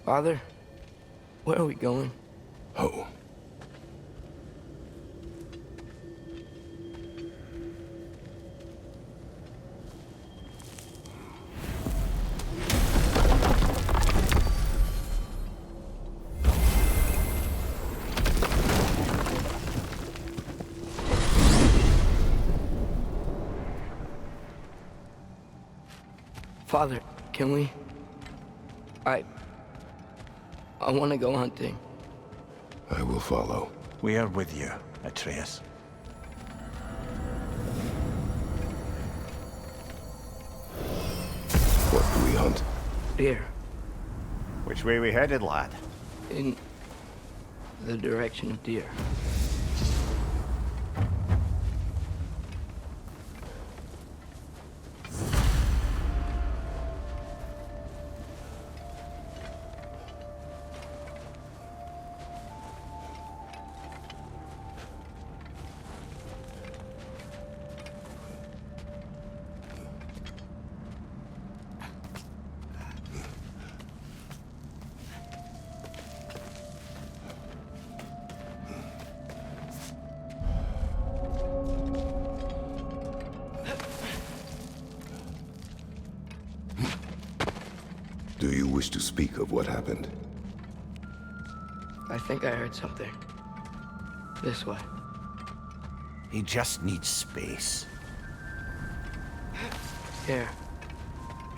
Father, where are we going? Home. Father, can we? I want to go hunting. I will follow. We are with you, Atreus. What do we hunt? Deer. Which way we headed, lad? In the direction of deer. Do you wish to speak of what happened? I think I heard something. This way. He just needs space. Here.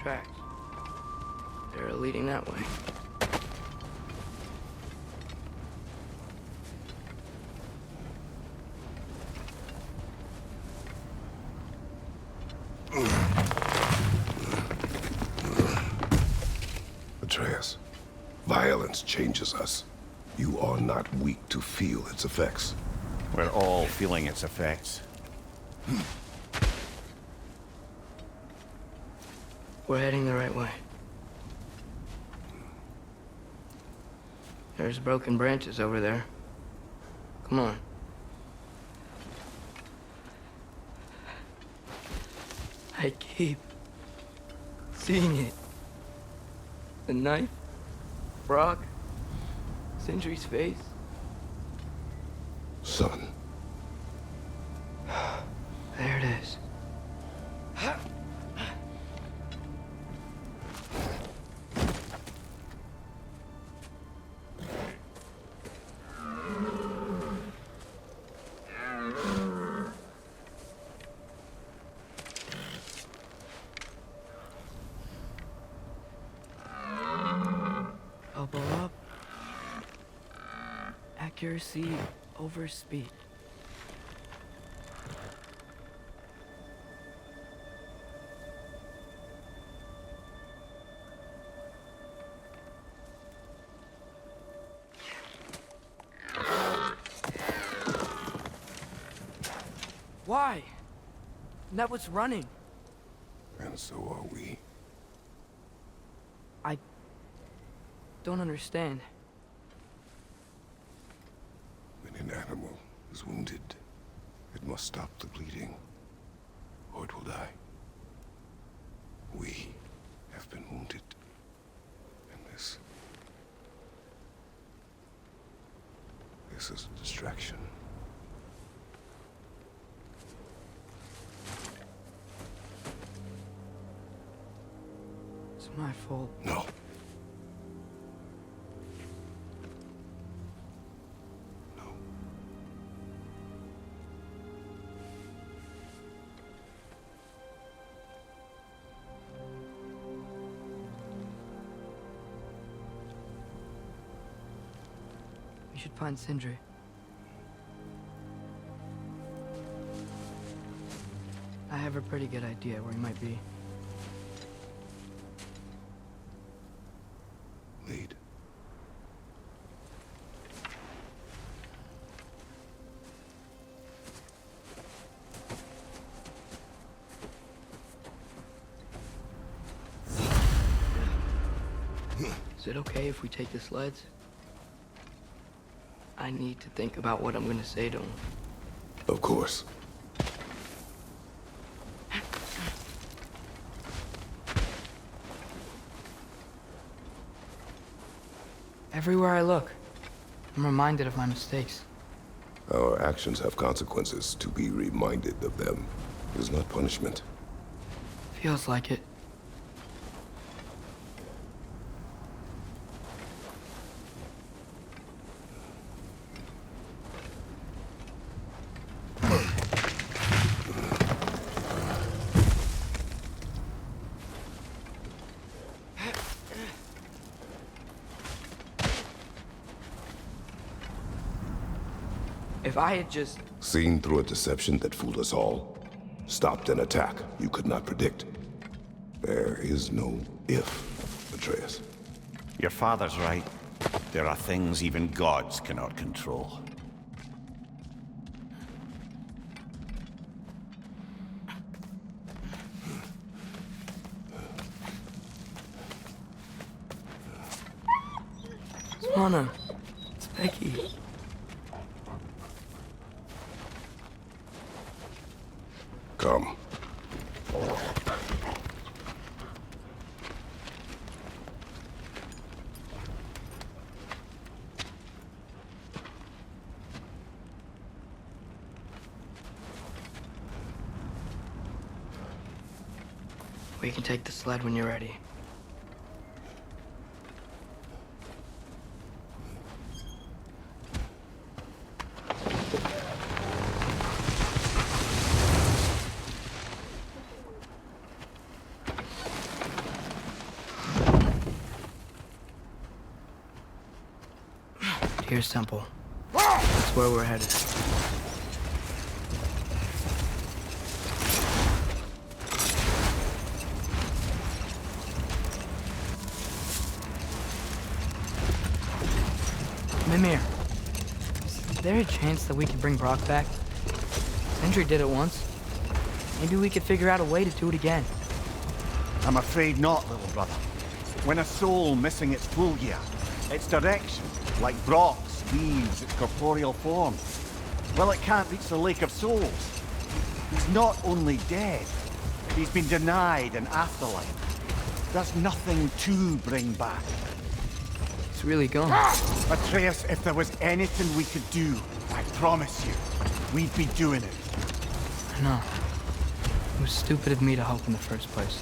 Tracks. They're leading that way. Atreus, violence changes us. You are not weak to feel its effects. We're all feeling its effects. We're heading the right way. There's broken branches over there. Come on. I keep seeing it. The knife, Brock, Sindri's face. Son. There it is. Elbow up. Accuracy over speed. Why? That was running. And so are we. I don't understand. When an animal is wounded, it must stop the bleeding, or it will die. We have been wounded. And this is a distraction. It's my fault. No. No. We should find Sindri. I have a pretty good idea where he might be. Lead. Is it okay if we take the sleds? I need to think about what I'm gonna say to him. Of course. Everywhere I look, I'm reminded of my mistakes. Our actions have consequences. To be reminded of them is not punishment. Feels like it. If I had just... Seen through a deception that fooled us all. Stopped an attack you could not predict. There is no if, Atreus. Your father's right. There are things even gods cannot control. Anna, it's Becky. Come. We can take the sled when you're ready. Here's Temple. That's where we're headed. Mimir, is there a chance that we could bring Brock back? Sindri did it once. Maybe we could figure out a way to do it again. I'm afraid not, little brother. When a soul missing its full gear, its direction, like Brock's, leaves its corporeal form, well, it can't reach the Lake of Souls. He's not only dead, he's been denied an afterlife. There's nothing to bring back. It's really gone. Atreus, if there was anything we could do, I promise you, we'd be doing it. I know. It was stupid of me to help in the first place.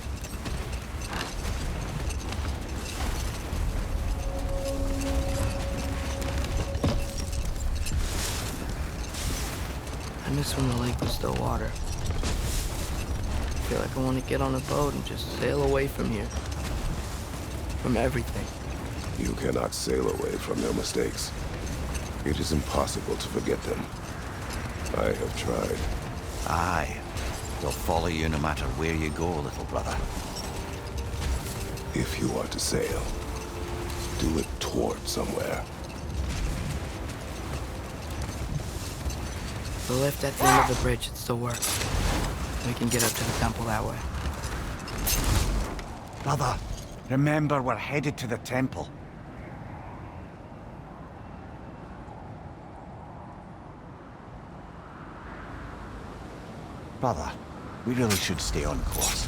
I miss when the lake was still water. I feel like I want to get on a boat and just sail away from here. From everything. You cannot sail away from your mistakes. It is impossible to forget them. I have tried. Aye. They'll follow you no matter where you go, little brother. If you are to sail, do it toward somewhere. The lift at the end of the bridge, it still works. We can get up to the temple that way. Brother, remember we're headed to the temple. Brother, we really should stay on course.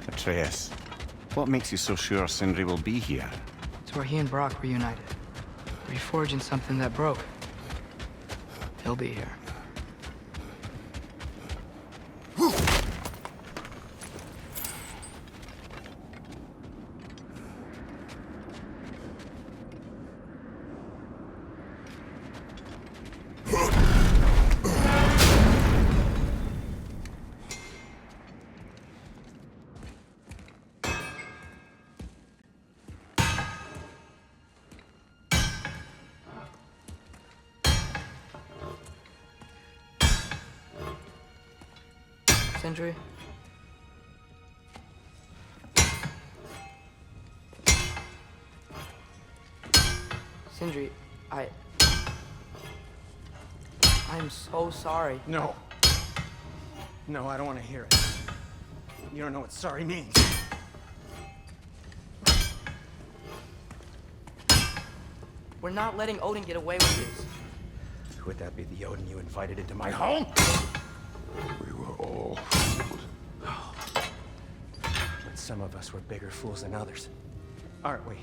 Atreus, what makes you so sure Sindri will be here? It's where he and Brock reunited. Reforging something that broke. He'll be here. Sindri? Sindri, I'm so sorry. No. No, I don't want to hear it. You don't know what sorry means. We're not letting Odin get away with this. Would that be the Odin you invited into my home? We were all fooled. But some of us were bigger fools than others. Aren't we?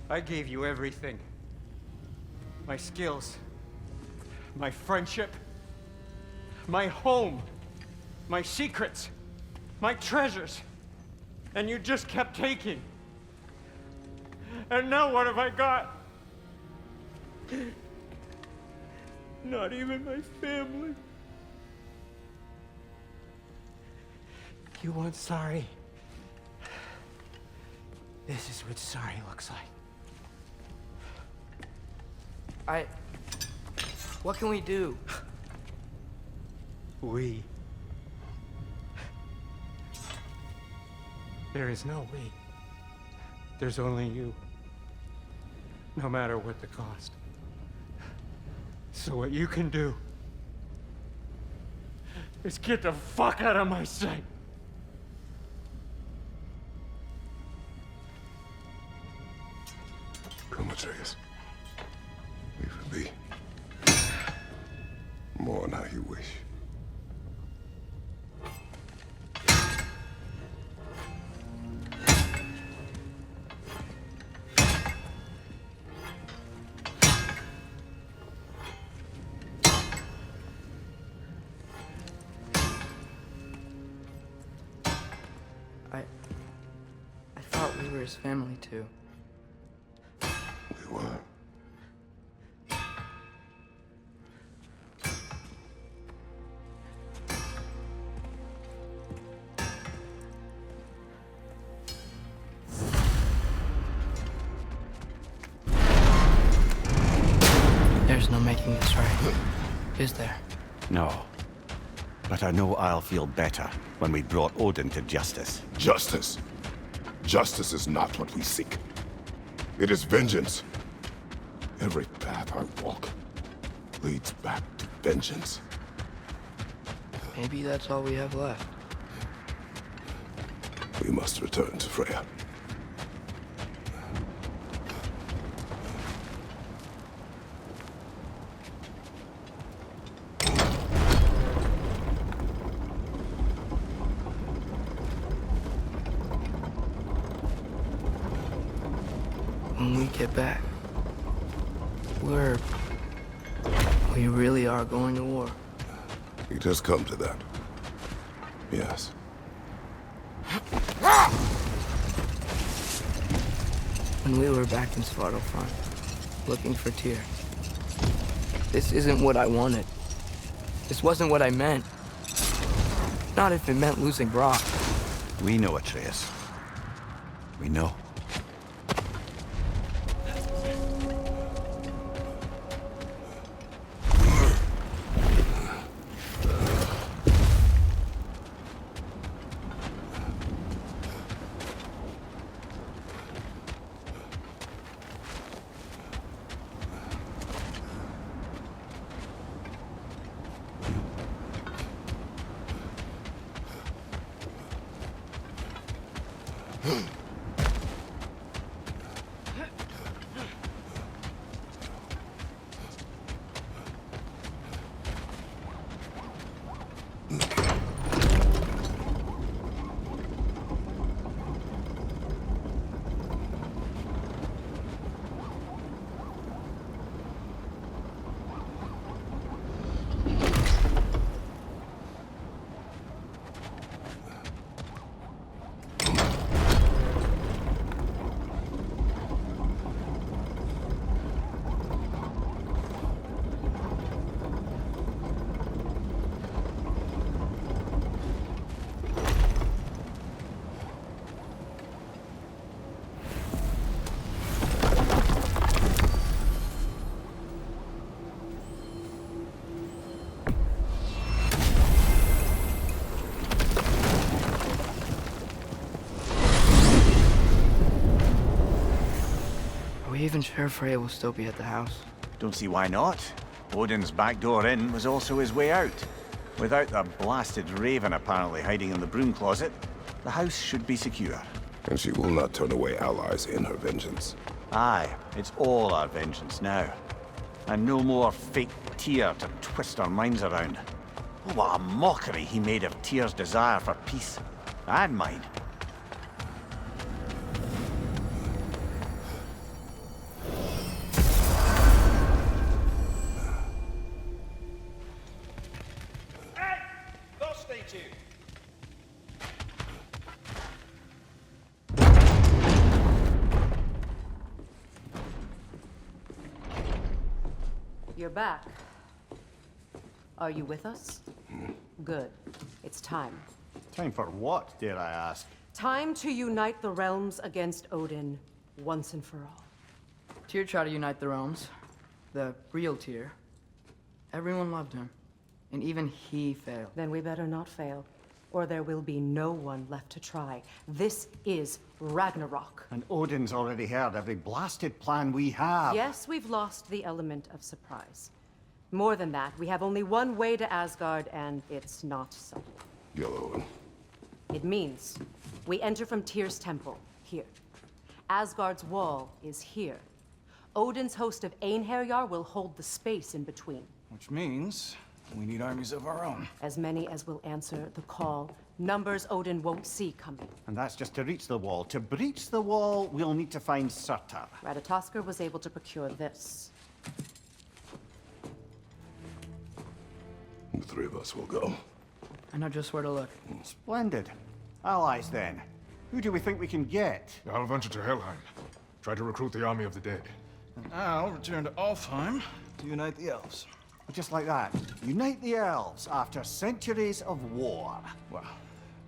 I gave you everything. My skills. My friendship. My home. My secrets. My treasures. And you just kept taking. And now what have I got? Not even my family. You want sorry? This is what sorry looks like. What can we do? We. There is no we. There's only you. No matter what the cost. So what you can do is get the fuck out of my sight. Come, Atreus. Leave it be. Mourn how you wish. I thought we were his family too. We were. There's no making this right. Is there? No. But I know I'll feel better when we brought Odin to justice. Justice. Justice is not what we seek. It is vengeance. Every path I walk leads back to vengeance. Maybe that's all we have left. We must return to Freya. When we get back, we really are going to war. It has come to that. Yes. When we were back in Svartalfheim, looking for Tyr, this isn't what I wanted. This wasn't what I meant. Not if it meant losing Brock. We know, Atreus. We know. even sure Freya will still be at the house. Don't see why not. Odin's back door in was also his way out. Without the blasted raven apparently hiding in the broom closet, the house should be secure. And she will not turn away allies in her vengeance. Aye, it's all our vengeance now. And no more fake Tyr to twist our minds around. Oh, what a mockery he made of Tyr's desire for peace. And mine. You're back. Are you with us? Good. It's time. Time for what, dare I ask? Time to unite the realms against Odin, once and for all. Tyr tried to unite the realms. The real Tyr. Everyone loved him. And even he failed. Then we better not fail, or there will be no one left to try. This is Ragnarok. And Odin's already heard every blasted plan we have. Yes, we've lost the element of surprise. More than that, we have only one way to Asgard, and it's not subtle. Yellow one. It means we enter from Tyr's temple, here. Asgard's wall is here. Odin's host of Einherjar will hold the space in between. Which means we need armies of our own. As many as will answer the call. Numbers Odin won't see coming. And that's just to reach the wall. To breach the wall, we'll need to find Surtur. Ratatoskr was able to procure this. The three of us will go. I know just where to look. Splendid. Allies, then. Who do we think we can get? I'll venture to Helheim. Try to recruit the army of the dead. And I'll return to Alfheim to unite the elves. Just like that. Unite the elves after centuries of war. Wow,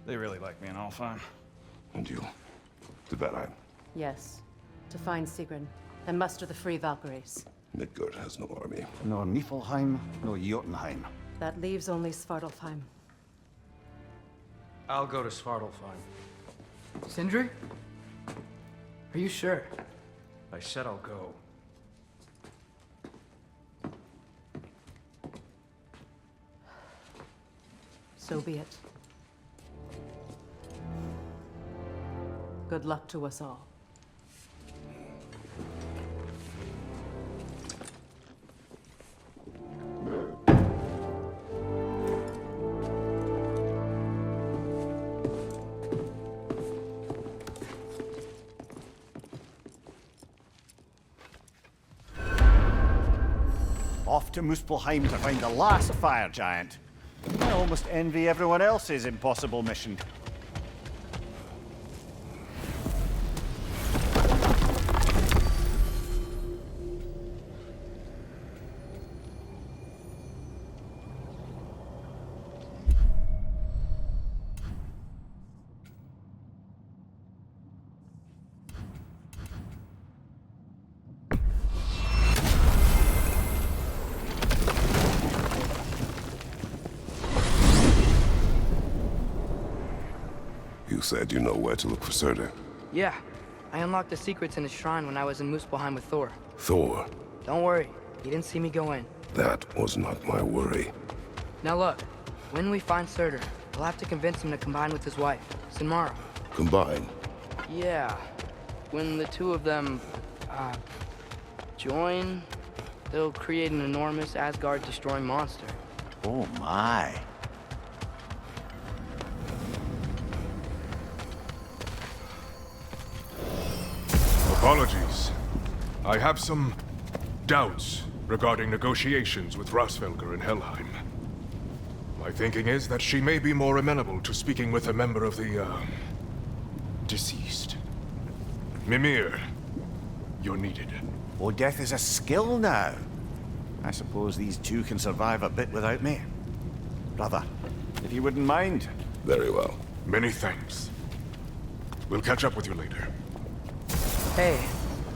they really like me in Alfheim. And you? To Valheim. Yes. To find Sigrun and muster the free Valkyries. Midgard has no army. No Niflheim, no Jotunheim. That leaves only Svartalfheim. I'll go to Svartalfheim. Sindri? Are you sure? I said I'll go. So be it. Good luck to us all. Off to Muspelheim to find the last fire giant. I almost envy everyone else's impossible mission. You said you know where to look for Surtur. Yeah. I unlocked the secrets in his shrine when I was in Muspelheim with Thor. Thor. Don't worry. He didn't see me go in. That was not my worry. Now look. When we find Surtur, we'll have to convince him to combine with his wife, Sinmara. Combine. Yeah. When the two of them, join, they'll create an enormous Asgard-destroying monster. Oh my. Apologies. I have some doubts regarding negotiations with Rasvelger in Helheim. My thinking is that she may be more amenable to speaking with a member of the, deceased. Mimir, you're needed. Oh, death is a skill now. I suppose these two can survive a bit without me. Brother, if you wouldn't mind. Very well. Many thanks. We'll catch up with you later. Hey,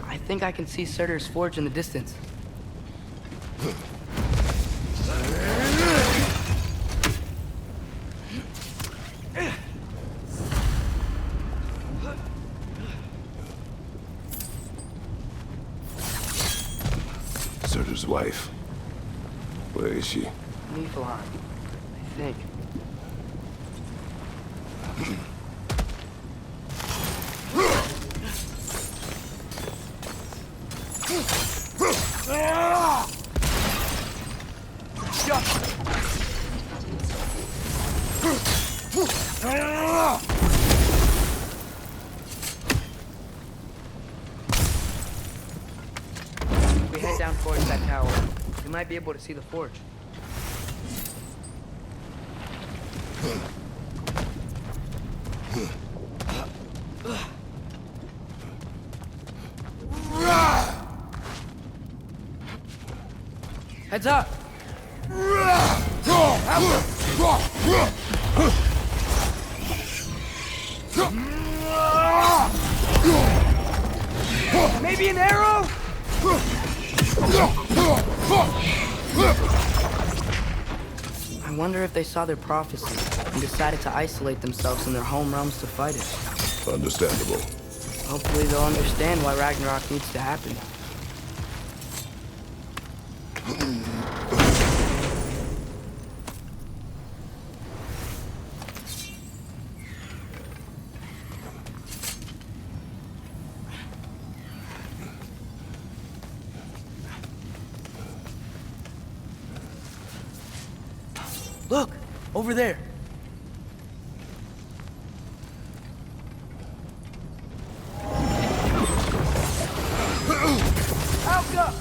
I think I can see Surtur's forge in the distance. His wife. Where is she? Niflheim, I think. We head down towards that tower. We might be able to see the forge. Heads up! Maybe an arrow? I wonder if they saw their prophecy and decided to isolate themselves in their home realms to fight it. Understandable. Hopefully they'll understand why Ragnarok needs to happen. Look! Over there! Alka!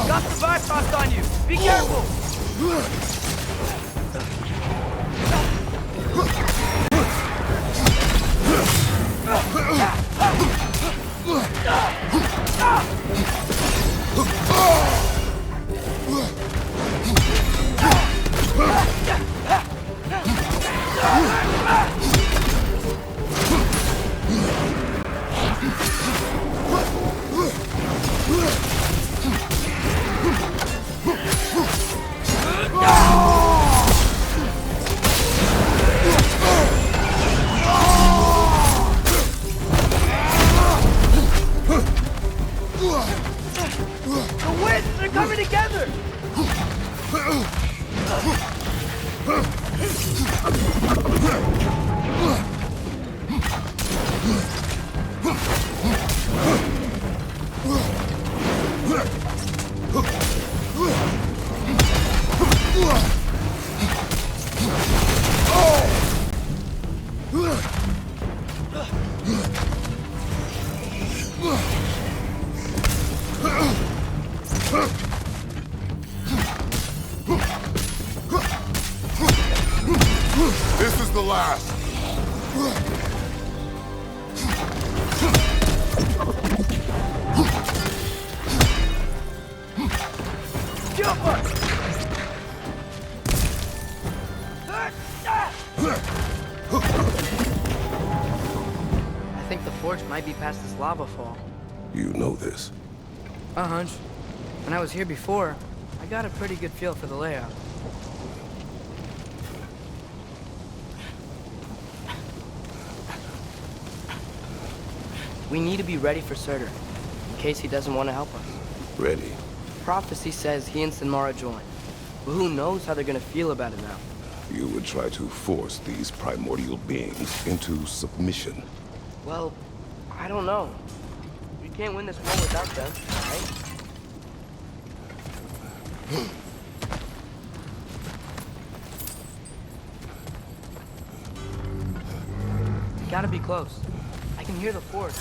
Got the Bifrost on you! Be careful! The winds are coming together! This is the last. I think the forge might be past this lava fall. You know this. A hunch. When I was here before, I got a pretty good feel for the layout. We need to be ready for Surtur, in case he doesn't want to help us. Ready. Prophecy says he and Sinmara join, but who knows how they're gonna feel about it now. You would try to force these primordial beings into submission. Well, I don't know. We can't win this war without them, right? Gotta be close. I can hear the forge.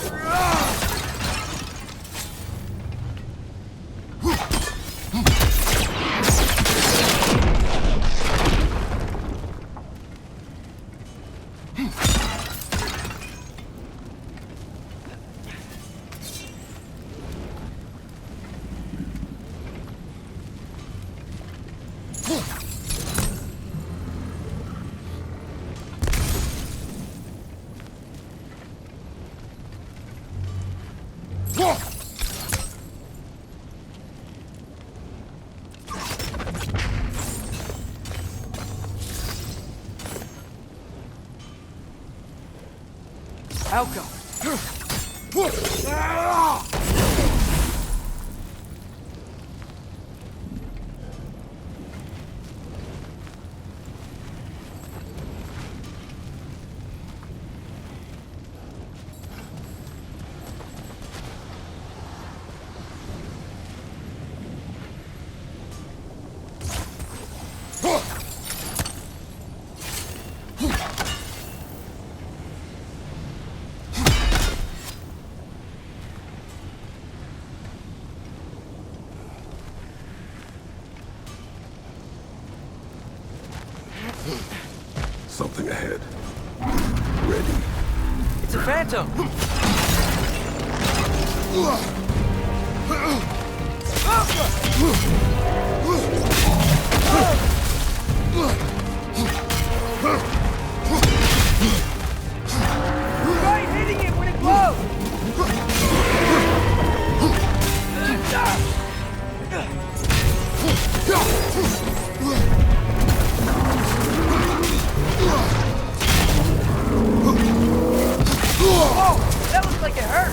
Outcome. Something ahead. Ready. It's a phantom! Try hitting it when it glows! Whoa! That looks like it hurt!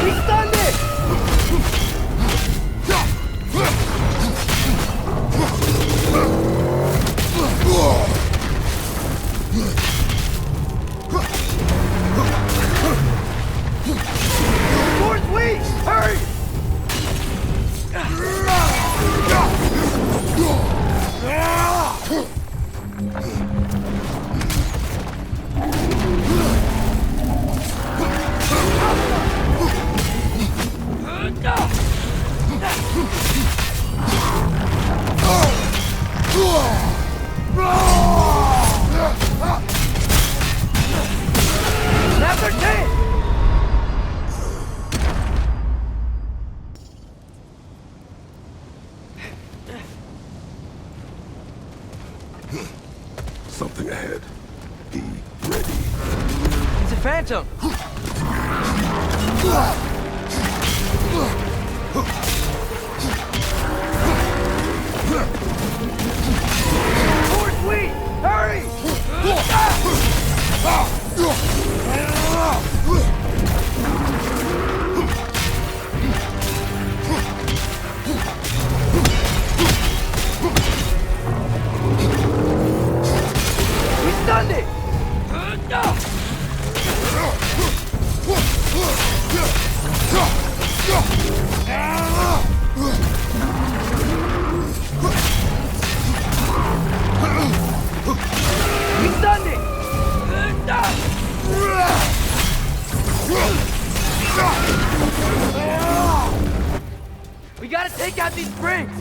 We stunned it! Towards we! Hurry! Snap their tail! Something ahead. Be ready. It's a phantom! Towards we! Hurry! We stunned it! We stunned it! We gotta take out these springs!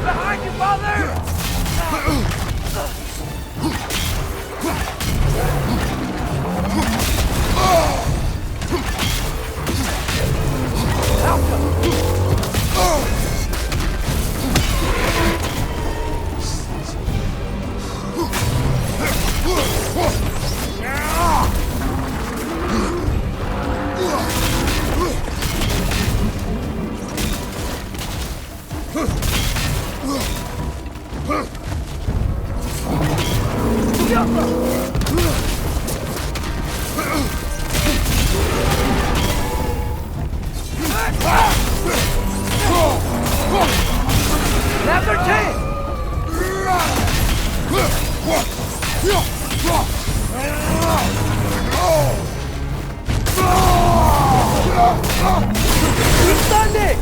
Behind you, father! Snap their tail! We stunned it!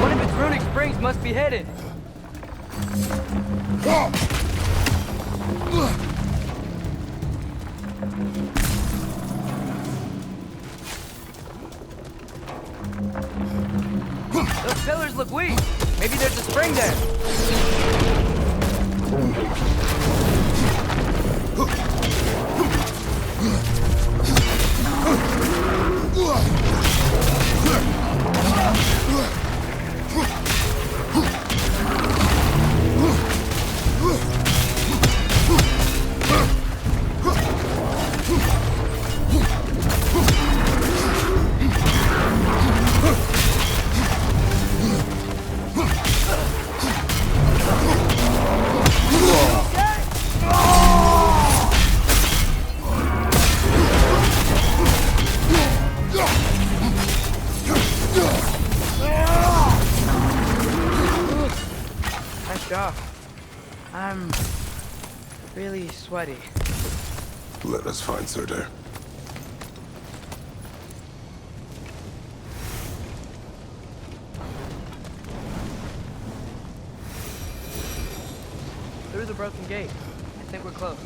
One of its runic springs must be hidden. Those pillars look weak. Maybe there's a spring there. I'm really sweaty. Let us find Surtur. Through the broken gate. I think we're close.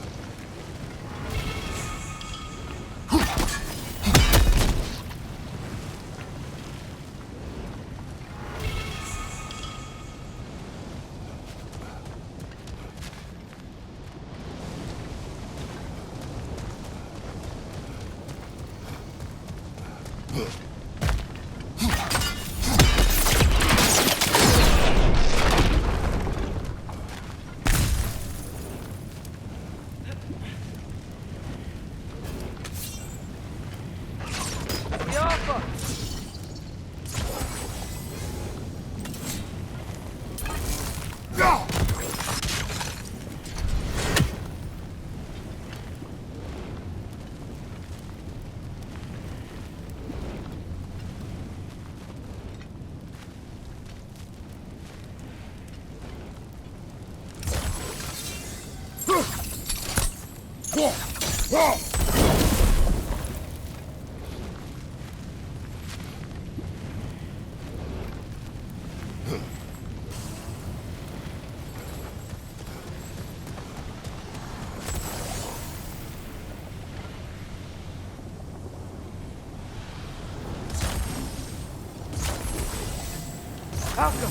Malcolm!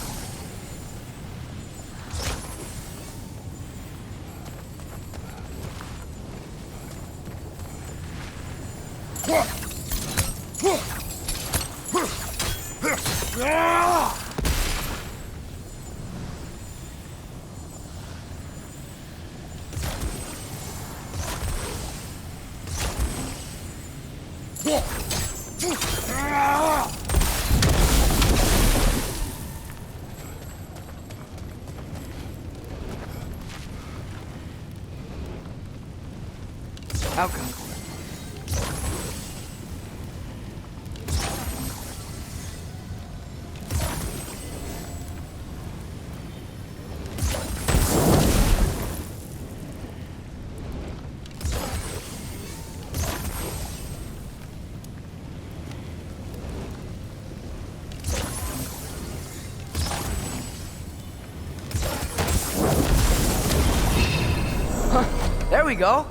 Malcolm. There we go.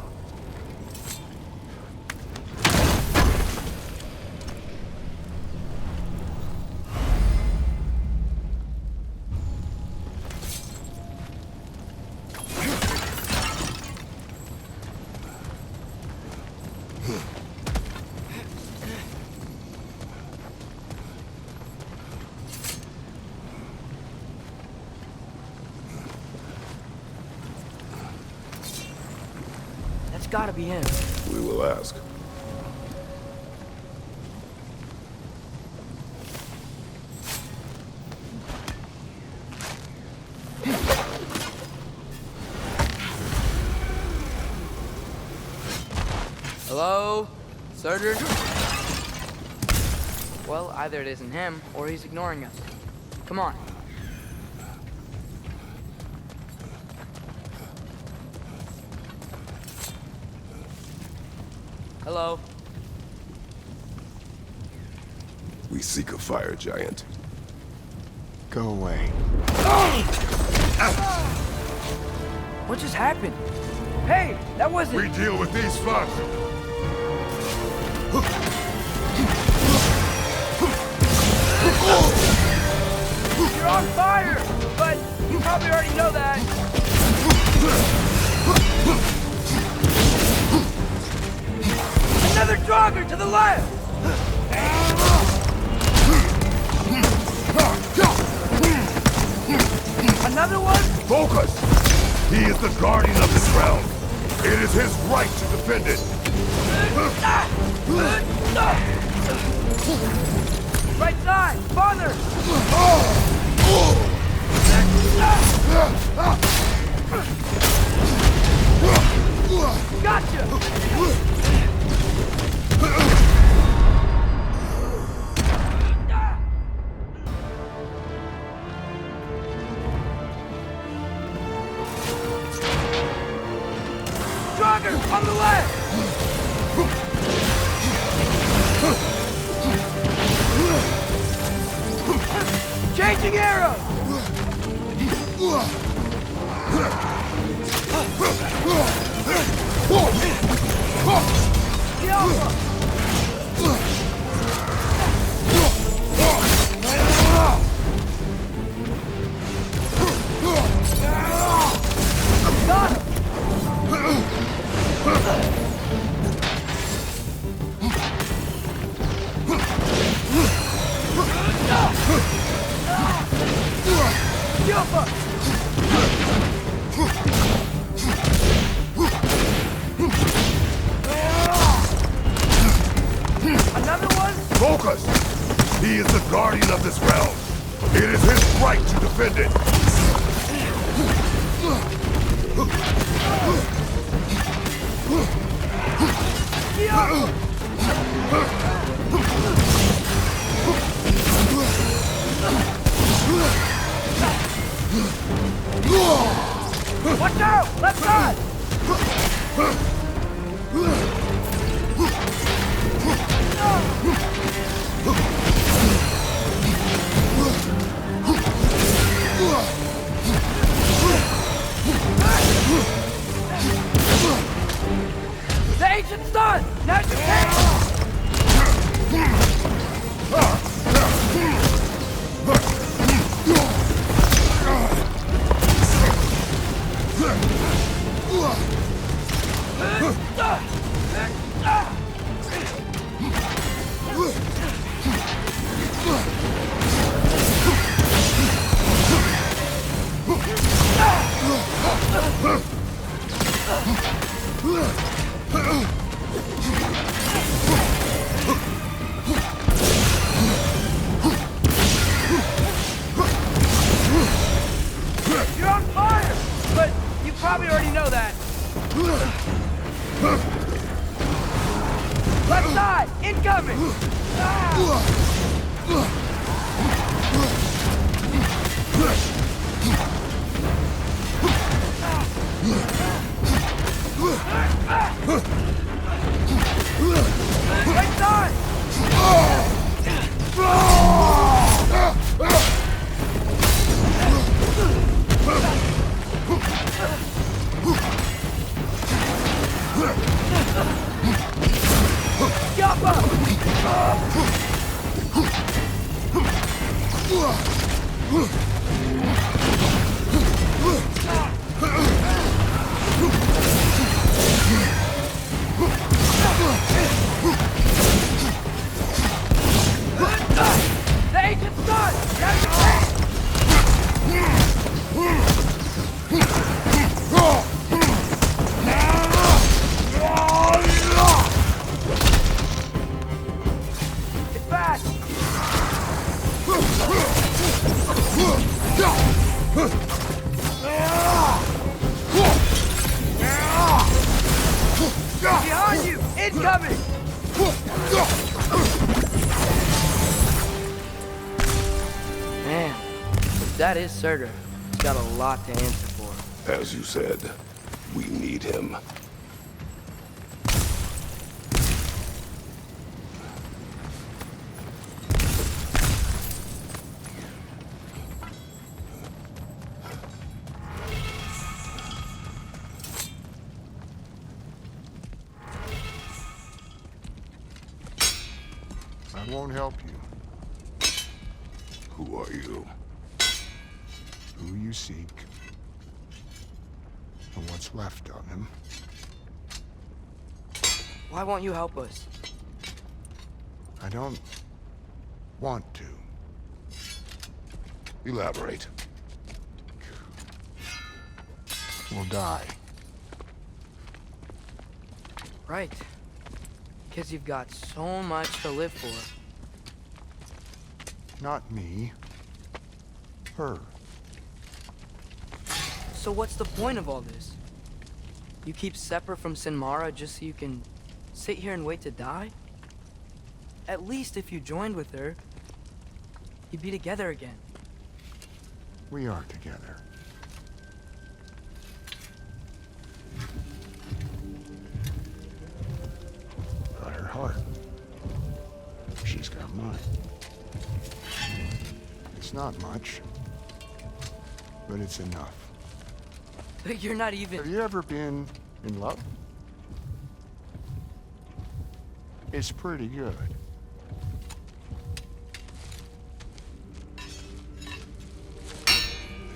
That's gotta be him. We will ask. Hello? Surtur? Well, either it isn't him, or he's ignoring us. Come on. Hello? We seek a fire giant. Go away. What just happened? Hey, that wasn't... We deal with these first! fire! But you probably already know that. Another Draugr to the left! Another one? Focus! He is the guardian of this realm. It is his right to defend it. Right side! Farther! Gotcha! Draugr on the left! Changing arrow! The Alpha! Got him! Another one? Focus! He is the guardian of this realm. It is his right to defend it. Watch out! Left side! The ancient's done! Now you can! You're on fire! But you probably already know that. Left side! Incoming! Right side! The agent's done! Grab your hand! It's back! Behind you! Incoming! Man, if that is Surtur, he's got a lot to answer for. As you said, we need him. I won't help you. Who are you? who you seek, and what's left of him. Why won't you help us? I don't want to. Elaborate. We'll die. Right. Because you've got so much to live for. Not me. Her. So what's the point of all this? You keep separate from Sinmara just so you can sit here and wait to die? At least if you joined with her, you'd be together again. We are together. Got her heart. She's got mine. It's not much, but it's enough. But you're not even... Have you ever been in love? It's pretty good.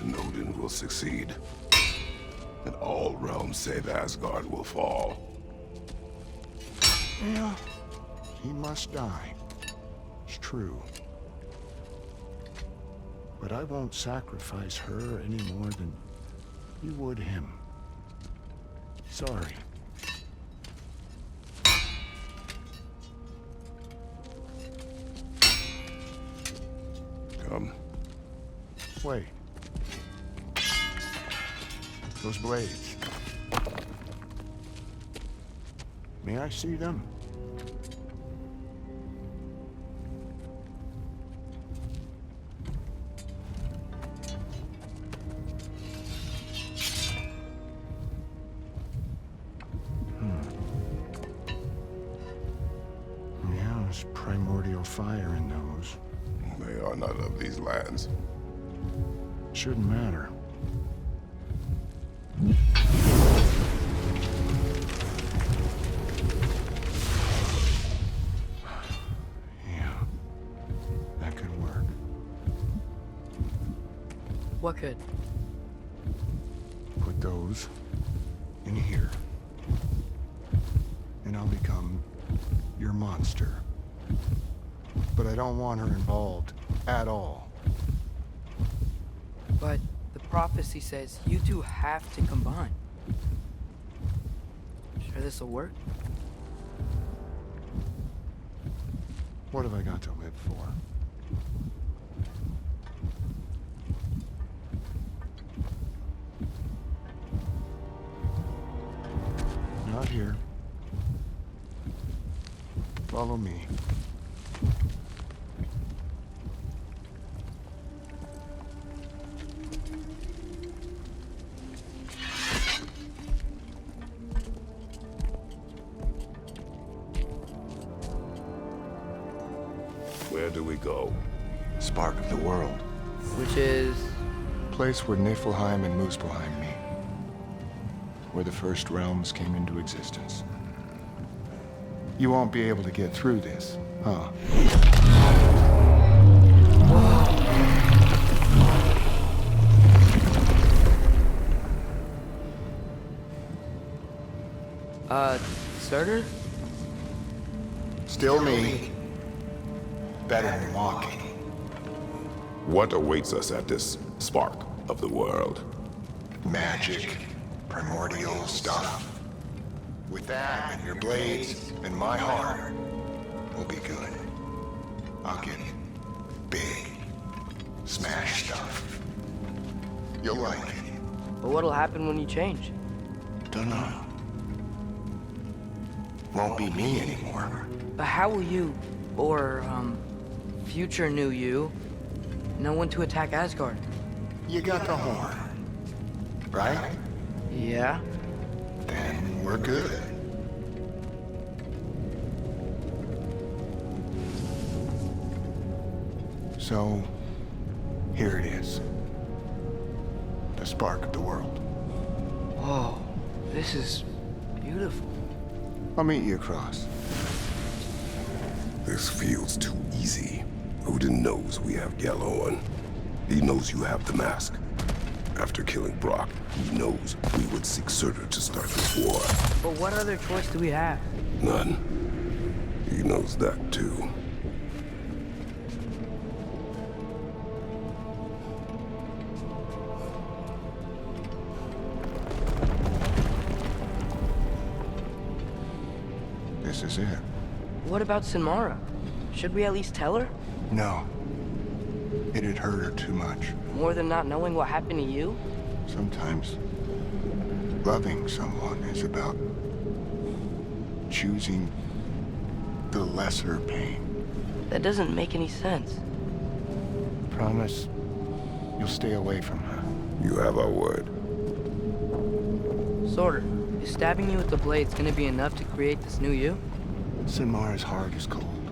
And Odin will succeed. And all realms save Asgard will fall. Yeah, he must die. It's true. But I won't sacrifice her any more than you would him. Sorry. Come. Wait. Those blades. May I see them? Yeah, there's primordial fire in those. They are not of these lands. Shouldn't matter. Yeah, that could work. What could? Put those in here. And I'll become your monster. But I don't want her involved at all. But the prophecy says you two have to combine. Sure this'll work? What have I got to live for? Not here. Follow me. Where do we go? Spark of the world. Which is... Place where Niflheim and Muspelheim meet. Where the first realms came into existence. You won't be able to get through this, huh? Surtur? Still me. Better than walking. What awaits us at this spark of the world? Magic. Primordial stuff. With that and your blades and my heart, we'll be good. I'll get big. Smash stuff. You'll like it. But what'll happen when you change? Dunno. Won't be me anymore. But how will you, or, future new you, know when to attack Asgard? You got the horn. Right? Yeah? Then we're good. So, here it is. The spark of the world. Whoa, this is beautiful. I'll meet you across. This feels too easy. Odin knows we have Yellow, and he knows you have the mask. After killing Brock, he knows we would seek Surtur to start this war. But what other choice do we have? None. He knows that too. This is it. What about Sinmara? Should we at least tell her? No. It'd hurt her too much. More than not knowing what happened to you? Sometimes loving someone is about choosing the lesser pain. That doesn't make any sense. Promise you'll stay away from her. You have our word. Sorter, is stabbing you with the blades gonna be enough to create this new you? Sinmara's heart is cold.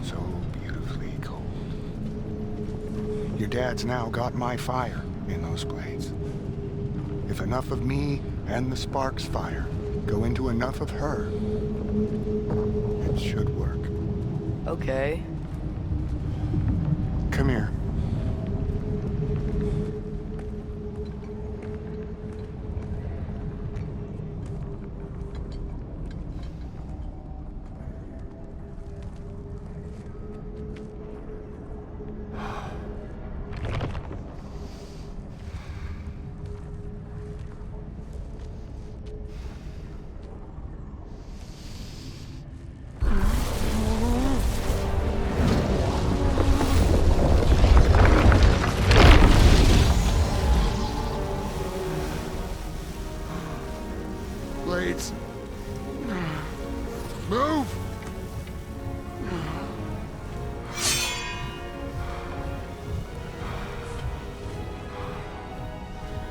So beautifully cold. Your dad's now got my fire in those blades. If enough of me and the spark's fire go into enough of her, it should work. Okay. Come here. Blades. Move!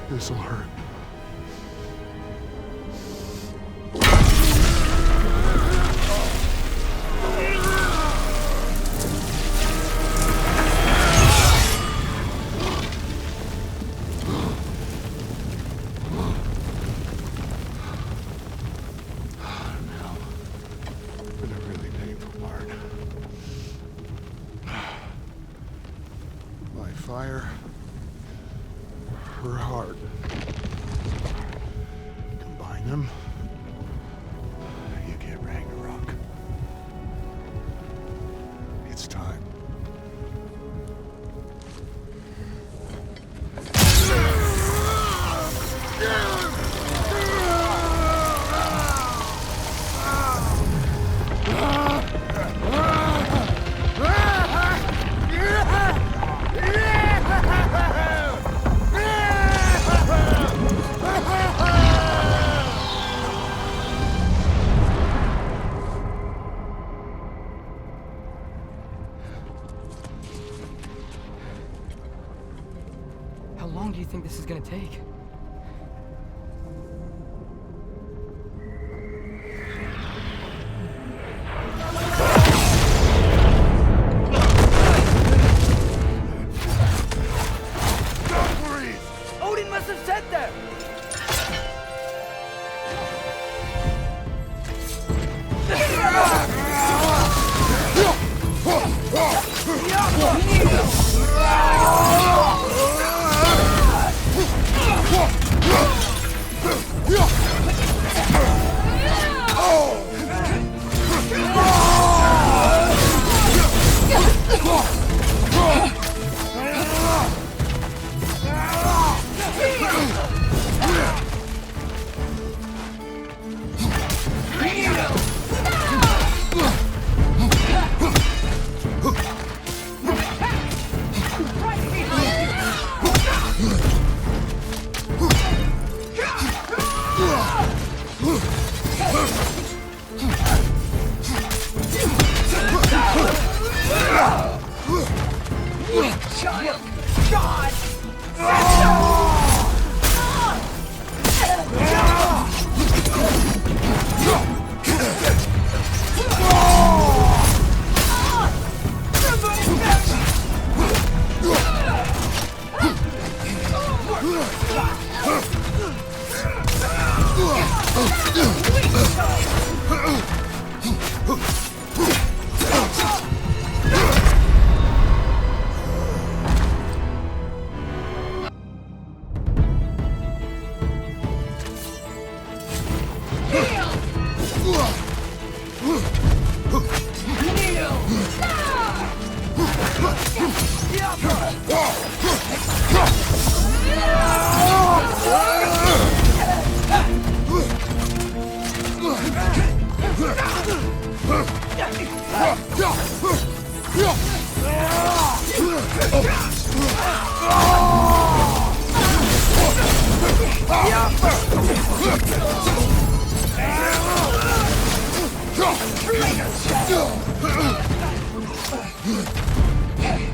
This'll hurt. Been a really painful part. My fire, her heart. Combine them, you get Ragnarok. It's time. How long do you think this is gonna take? Odin must have said that!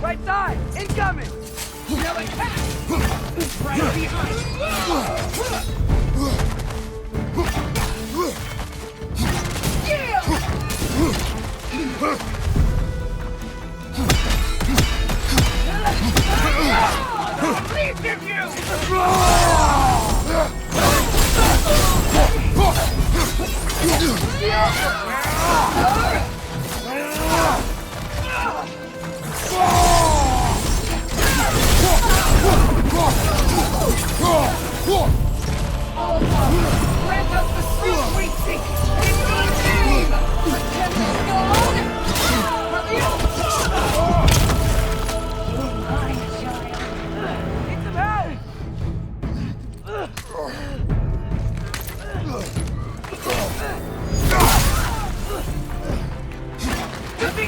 Right side! Incoming! Right behind. Grant us the speed we seek! In your name! Need some help!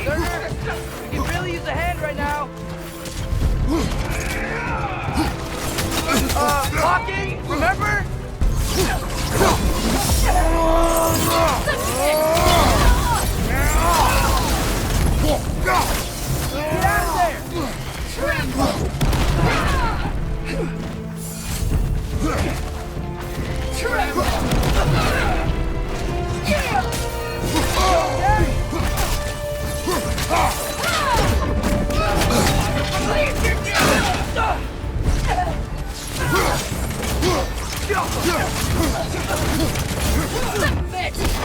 Turner, we can really use a hand right now. Blocking, remember? Get out of there!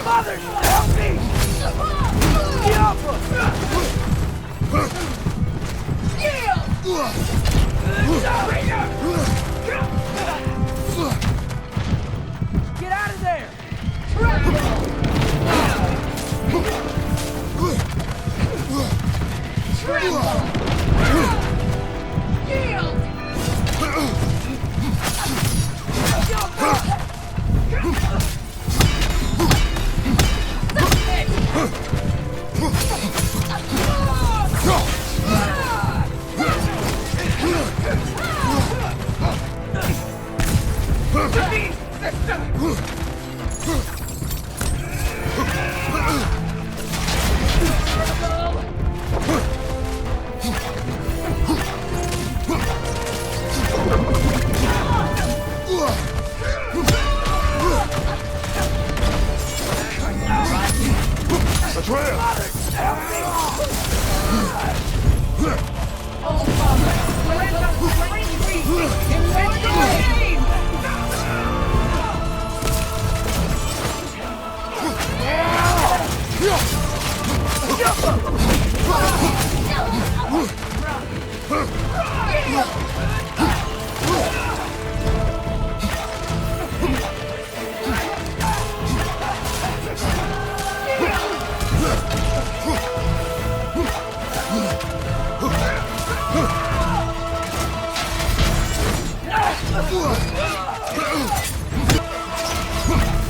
Mother, help me! Get off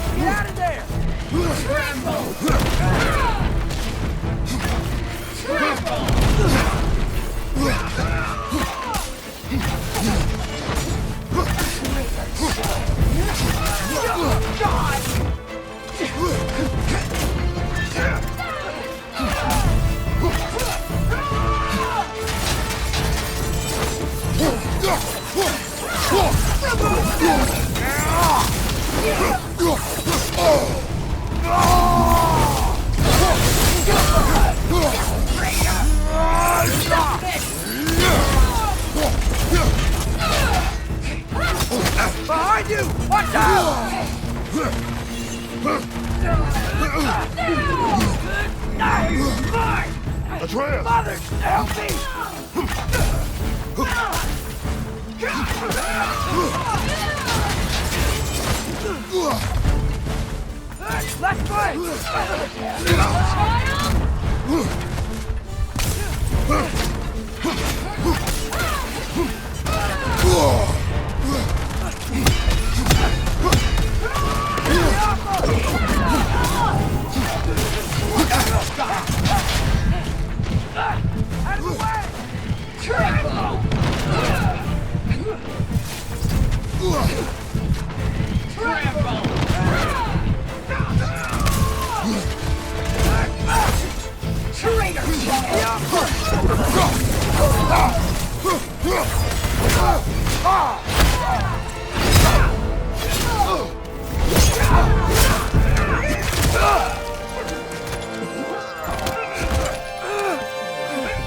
Get out of there! Behind you! Watch out! Atreus! Mother, help me! Left foot!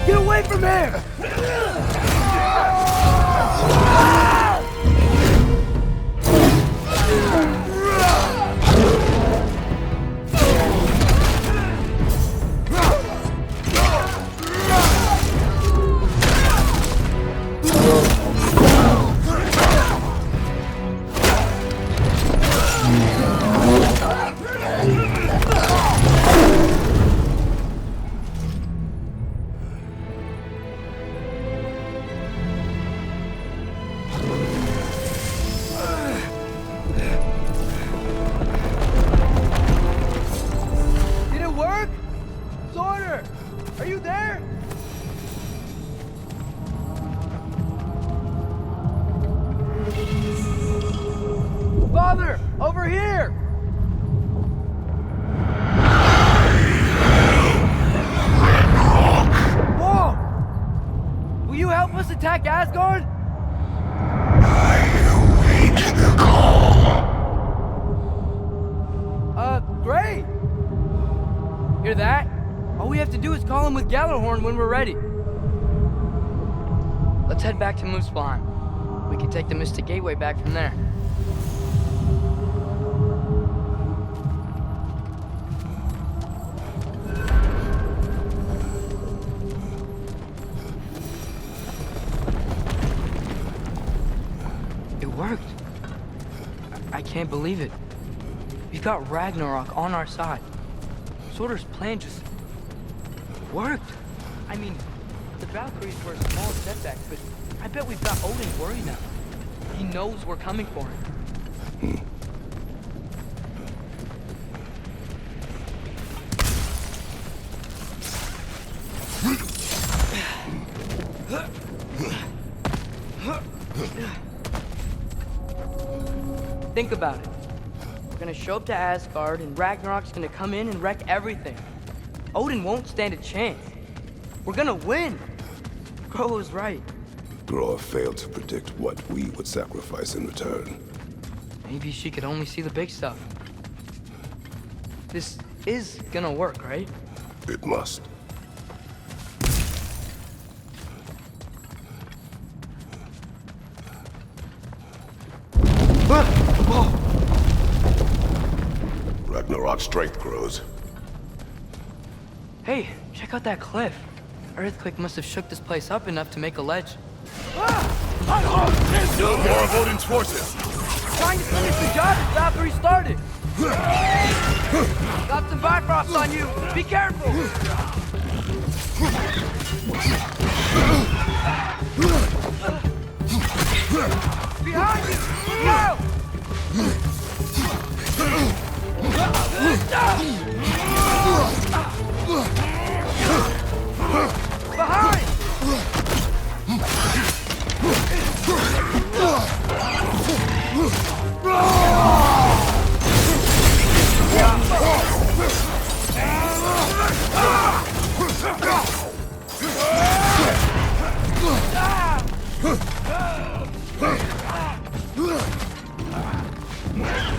Get away from him! Did it work? Sorter! Are you there? Father! Over here! Whoa! Will you help us attack Asgard? Great! Hear that? All we have to do is call him with Gjallarhorn when we're ready. Let's head back to Muspelheim. We can take the Mystic Gateway back from there. It worked. I can't believe it. We've got Ragnarok on our side. Sorter's plan just worked. I mean, the Valkyries were a small setback, but I bet we've got Odin worried now. He knows we're coming for him. Think about it. We're gonna show up to Asgard, and Ragnarok's gonna come in and wreck everything. Odin won't stand a chance. We're gonna win. Groa was right. Groa failed to predict what we would sacrifice in return. Maybe she could only see the big stuff. This is gonna work, right? It must. Ragnarok's strength grows. Hey, check out that cliff. Earthquake must have shook this place up enough to make a ledge. More of Odin's forces! Trying to finish the job as Valkyrie started! Got some Bifrost on you! Be careful! Behind you! Look out! Behind!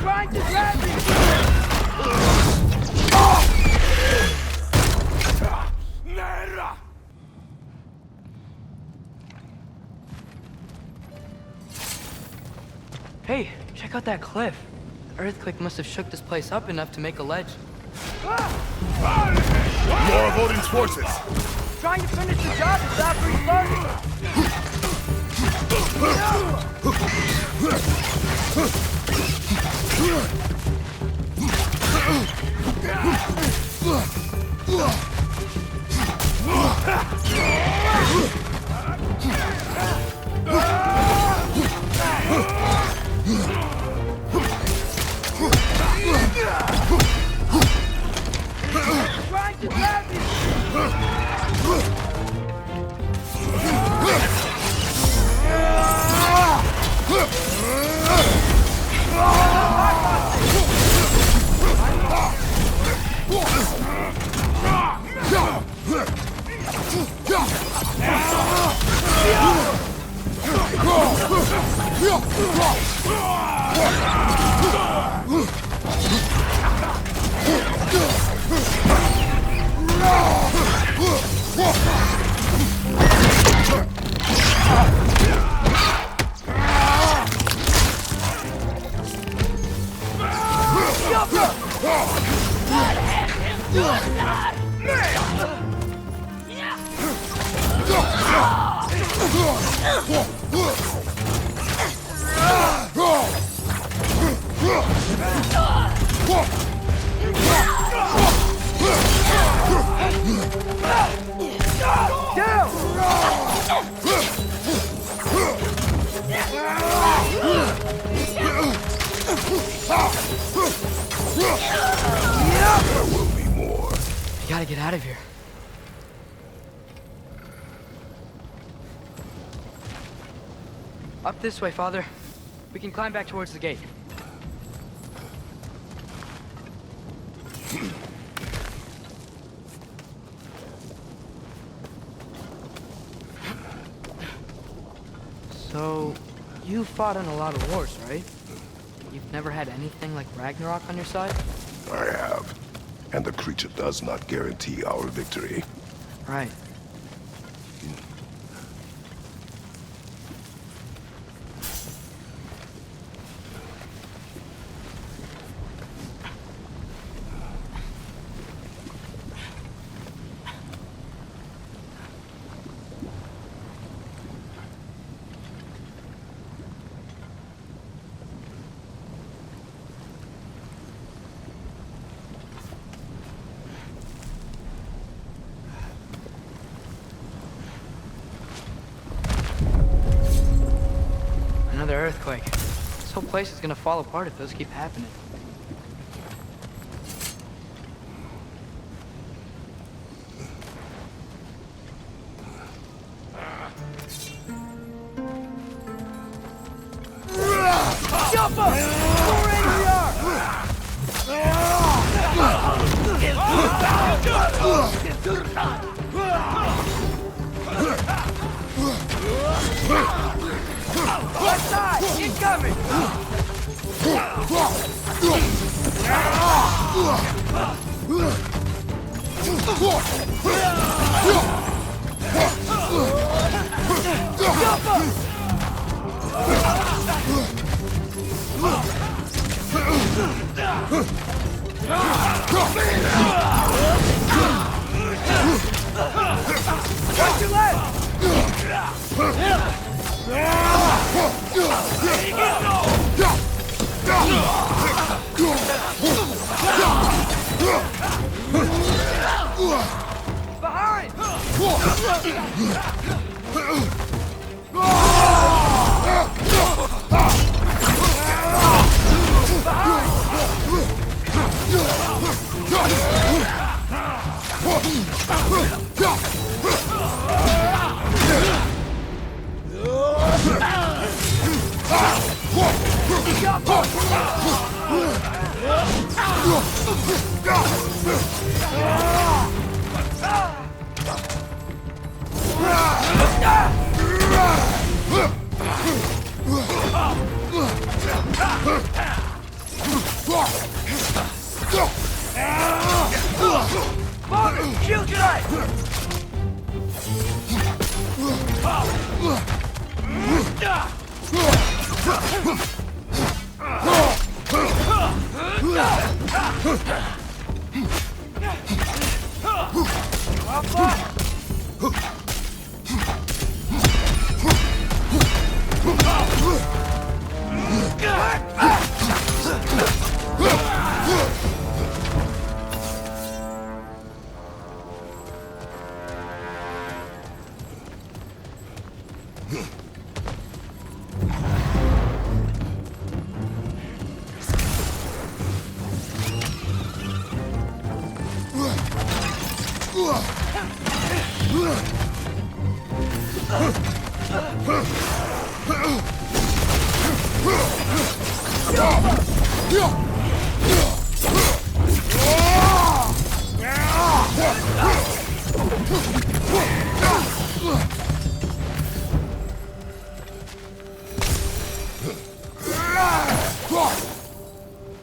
Trying to grab me! Hey, check out that cliff. Earthquake must have shook this place up enough to make a ledge. More of Odin's forces! Trying to finish the job as Valkyrie started! Trying to grab me! There will be more. We gotta get out of here. Up this way, Father. We can climb back towards the gate. So, you fought in a lot of wars, right? You've never had anything like Ragnarok on your side? I have. And the creature does not guarantee our victory. Right. Another earthquake. This whole place is gonna fall apart if those keep happening.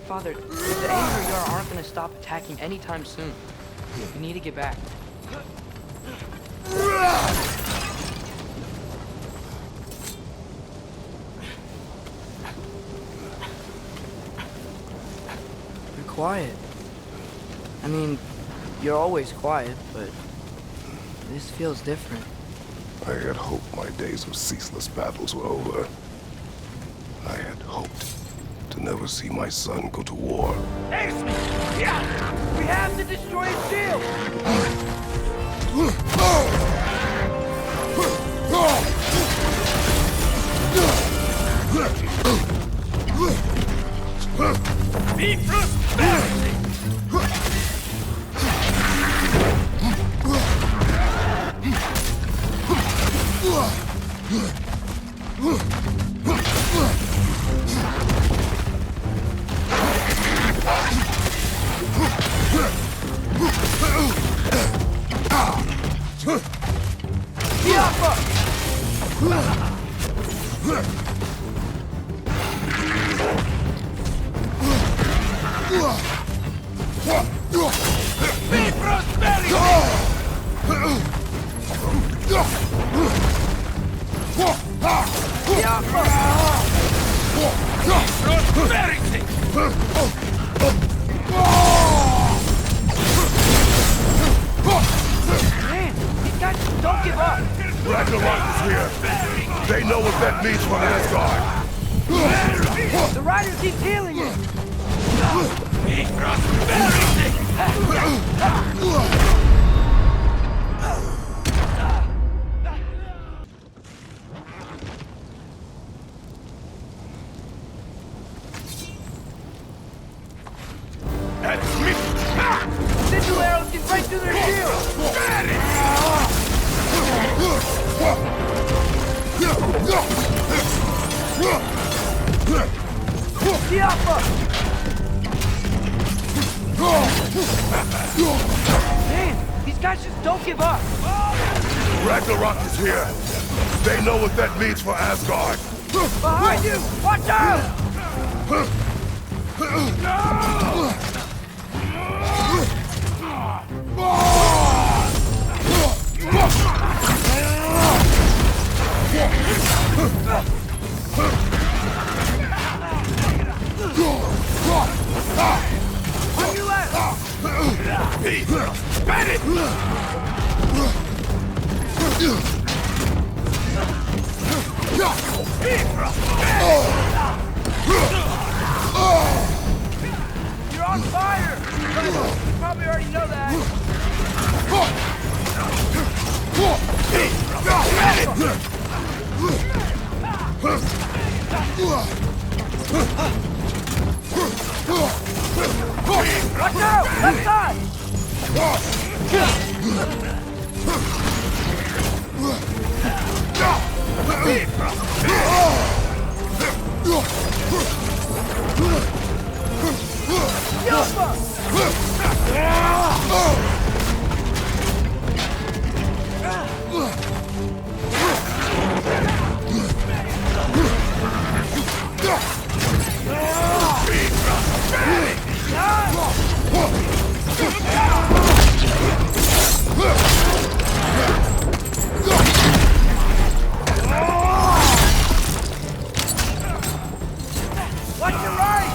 Father, the Einherjar aren't gonna stop attacking anytime soon. We need to get back. You're quiet. I mean, you're always quiet, but this feels different. I had hoped my days of ceaseless battles were over. I had hoped to never see my son go to war. Ace! Yeah! We have to destroy his shield! Be prosperity! Be prosperity! Prosperity! Man, these guys don't give up. Ragnarok is here. They know what that means for Asgard. The rider keeps healing it. Be prosperity! That's me! Sigil arrows get right through their shield. Man, these guys just don't give up. Ragnarok is here. They know what that means for Asgard. Behind you! Watch out! On your left! You're on fire! You probably already know that. Watch out! Left side! Watch your right!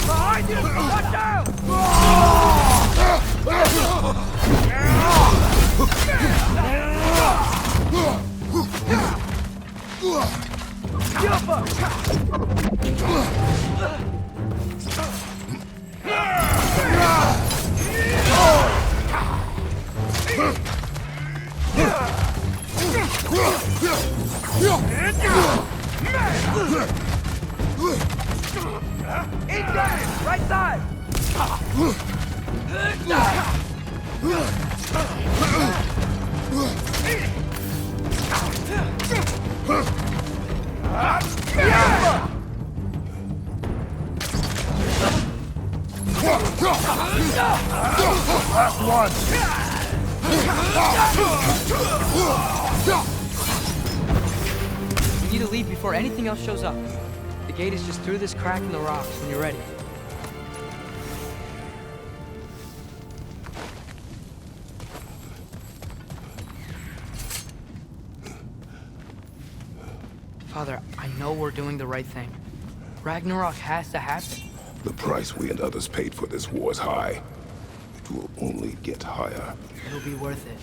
Behind you! Watch out! Jump up! Incoming! Right side! Last one! We need to leave before anything else shows up. The gate is just through this crack in the rocks when you're ready. Father, I know we're doing the right thing. Ragnarok has to happen. The price we and others paid for this war is high. It will only get higher. It'll be worth it.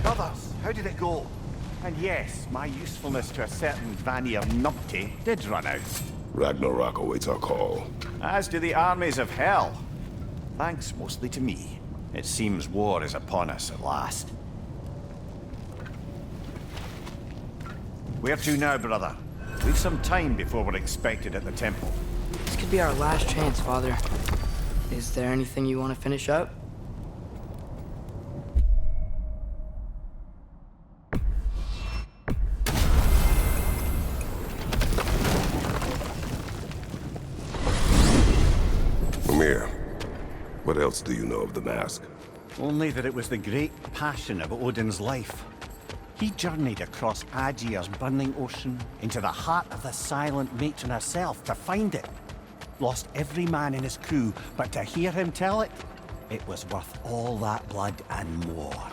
Brothers, how did it go? And yes, my usefulness to a certain Vanir numpty did run out. Ragnarok awaits our call. As do the armies of hell. Thanks mostly to me. It seems war is upon us at last. Where to now, brother? We've some time before we're expected at the temple. This could be our last chance, Father. Is there anything you want to finish up? What else do you know of the mask? Only that it was the great passion of Odin's life. He journeyed across Aegir's burning ocean into the heart of the silent matron herself to find it. Lost every man in his crew, but to hear him tell it, it was worth all that blood and more.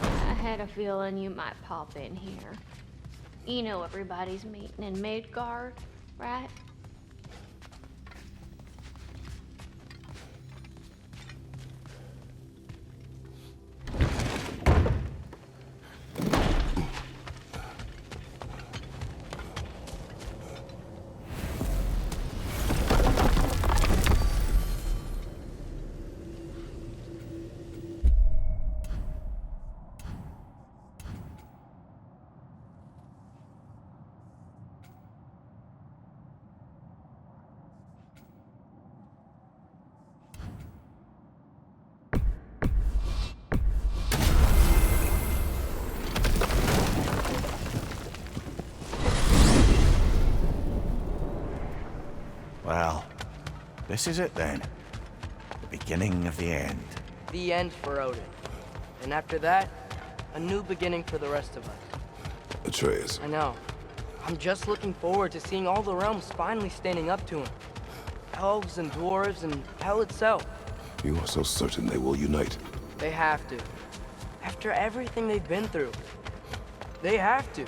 I had a feeling you might pop in here. You know everybody's meeting in Midgard, right? Well, this is it then. The beginning of the end. The end for Odin. And after that, a new beginning for the rest of us. Atreus. I know. I'm just looking forward to seeing all the realms finally standing up to him. Elves and dwarves and hell itself. You are so certain they will unite? They have to. After everything they've been through. They have to.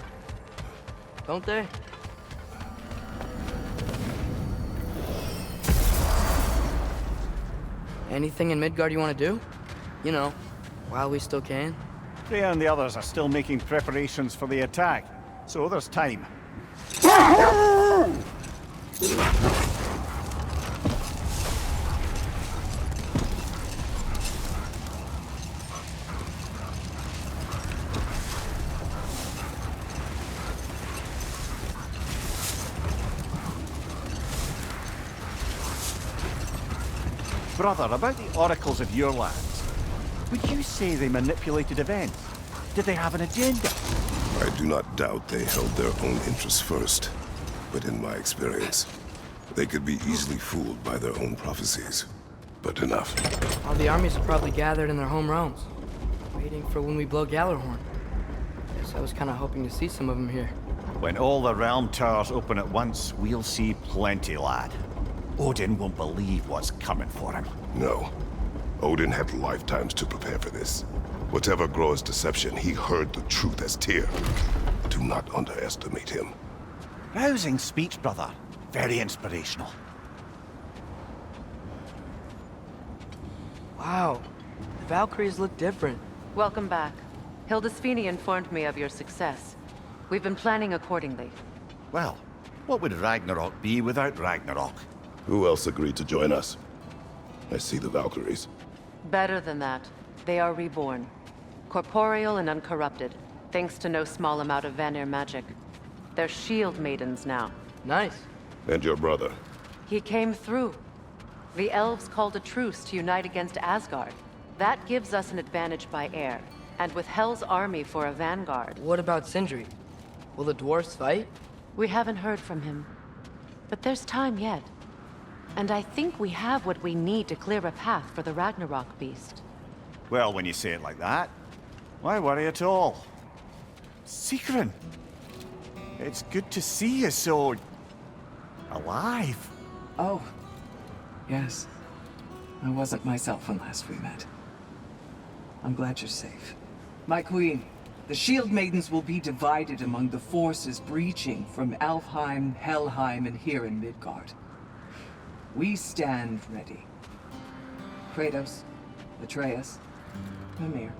Don't they? Anything in Midgard you want to do? You know, while we still can. Freya and the others are still making preparations for the attack, so there's time. Brother, about the oracles of your lands, would you say they manipulated events? Did they have an agenda? I do not doubt they held their own interests first. But in my experience, they could be easily fooled by their own prophecies. But enough. All the armies are probably gathered in their home realms, waiting for when we blow Gallarhorn. Guess I was kind of hoping to see some of them here. When all the realm towers open at once, we'll see plenty, lad. Odin won't believe what's coming for him. No. Odin had lifetimes to prepare for this. Whatever Groa's deception, he heard the truth as Tyr. Do not underestimate him. Rousing speech, brother. Very inspirational. Wow, the Valkyries look different. Welcome back. Hildisvini informed me of your success. We've been planning accordingly. Well, what would Ragnarok be without Ragnarok? Who else agreed to join us? I see the Valkyries. Better than that. They are reborn. Corporeal and uncorrupted, thanks to no small amount of Vanir magic. They're shield maidens now. Nice. And your brother? He came through. The elves called a truce to unite against Asgard. That gives us an advantage by air, and with Hell's army for a vanguard. What about Sindri? Will the dwarves fight? We haven't heard from him. But there's time yet. And I think we have what we need to clear a path for the Ragnarok beast. Well, when you say it like that, why worry at all? Sigrun! It's good to see you so... alive. Oh. Yes. I wasn't myself when last we met. I'm glad you're safe. My queen, the Shield Maidens will be divided among the forces breaching from Alfheim, Helheim, and here in Midgard. We stand ready. Kratos, Atreus, Mimir,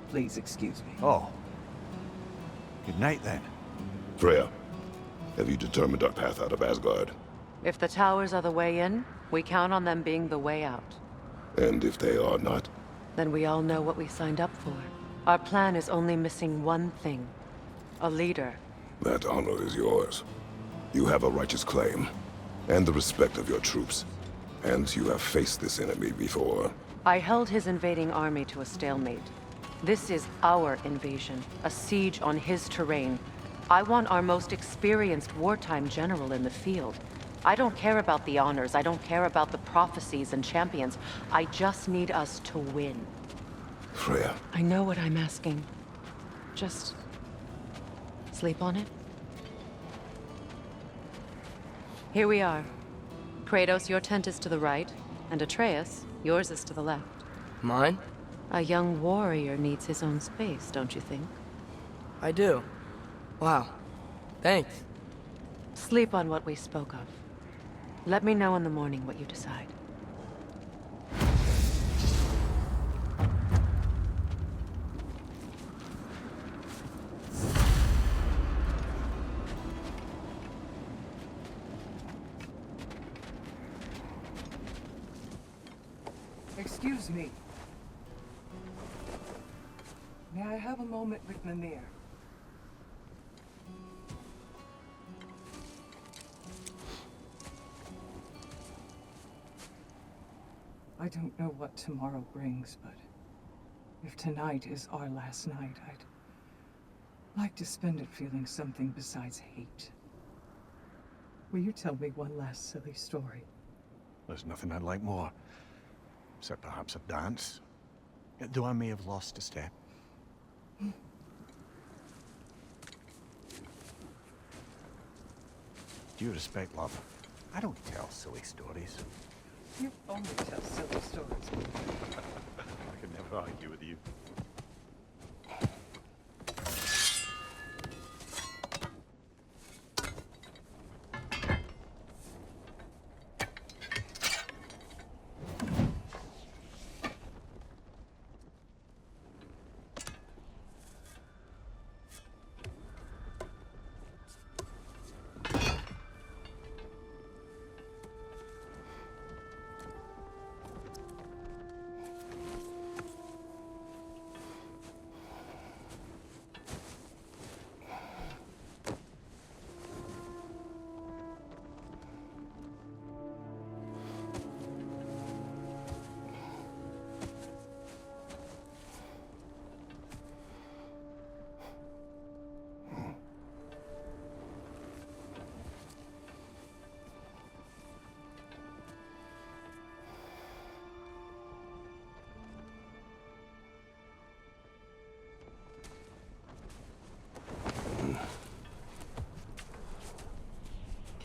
please excuse me. Oh. Good night, then. Freya, have you determined our path out of Asgard? If the towers are the way in, we count on them being the way out. And if they are not? Then we all know what we signed up for. Our plan is only missing one thing. A leader. That honor is yours. You have a righteous claim, and the respect of your troops. And you have faced this enemy before. I held his invading army to a stalemate. This is our invasion, a siege on his terrain. I want our most experienced wartime general in the field. I don't care about the honors, I don't care about the prophecies and champions. I just need us to win. Freya. I know what I'm asking. Just... sleep on it? Here we are. Kratos, your tent is to the right, and Atreus, yours is to the left. Mine? A young warrior needs his own space, don't you think? I do. Wow. Thanks. Sleep on what we spoke of. Let me know in the morning what you decide. Excuse me. May I have a moment with Mimir? I don't know what tomorrow brings, but if tonight is our last night, I'd like to spend it feeling something besides hate. Will you tell me one last silly story? There's nothing I'd like more. Except perhaps a dance. Though I may have lost a step. Due respect, love, I don't tell silly stories. You only tell silly stories. I can never argue with you.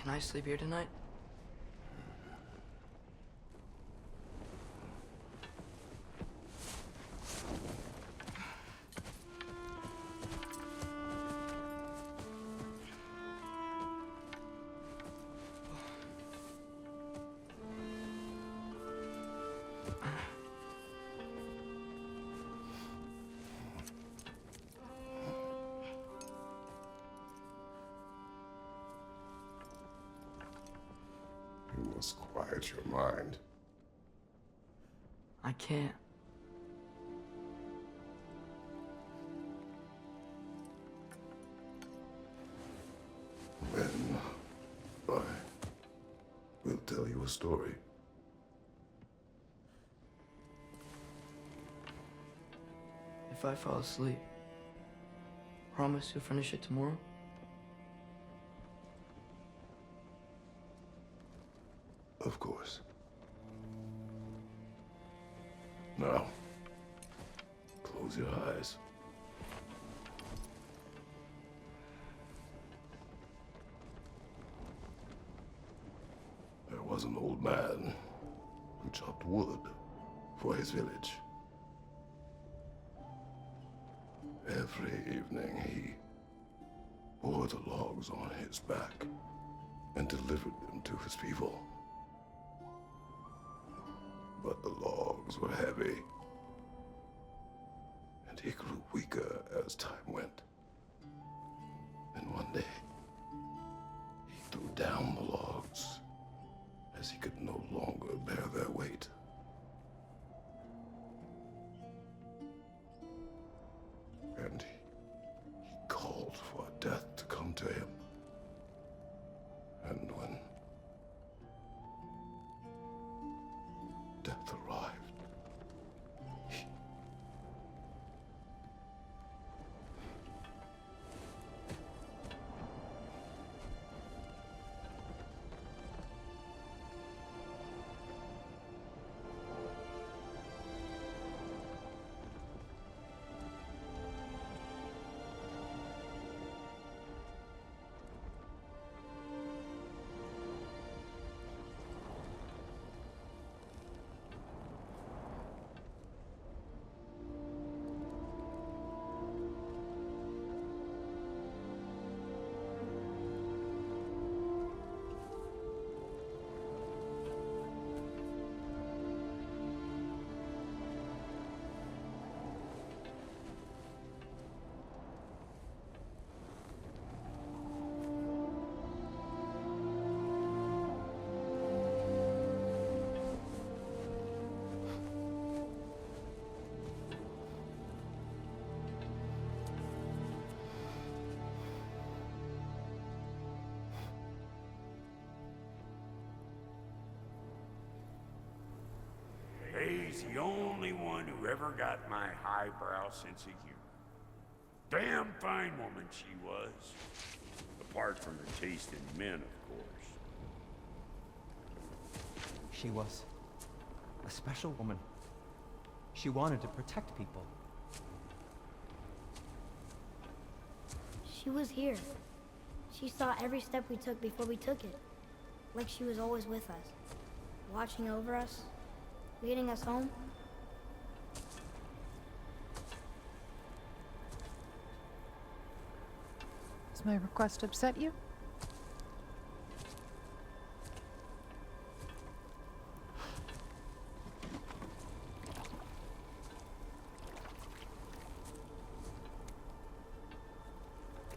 Can I sleep here tonight? You must quiet your mind. I can't. Then I will tell you a story. If I fall asleep, promise you'll finish it tomorrow? Of course. Now, close your eyes. There was an old man who chopped wood for his village. Every evening he bore the logs on his back and delivered them to his people. But the logs were heavy, and he grew weaker as time went. And one day, he threw down the logs as he could no longer bear their weight. And he called for death to come to him. And when death arrived, He's the only one who ever got my highbrow sense of humor. Damn fine woman she was. Apart from her taste in men, of course. She was a special woman. She wanted to protect people. She was here. She saw every step we took before we took it. Like she was always with us. Watching over us. Leading us home. Does my request upset you?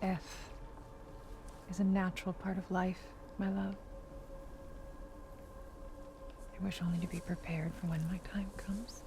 Death is a natural part of life, my love. I wish only to be prepared for when my time comes.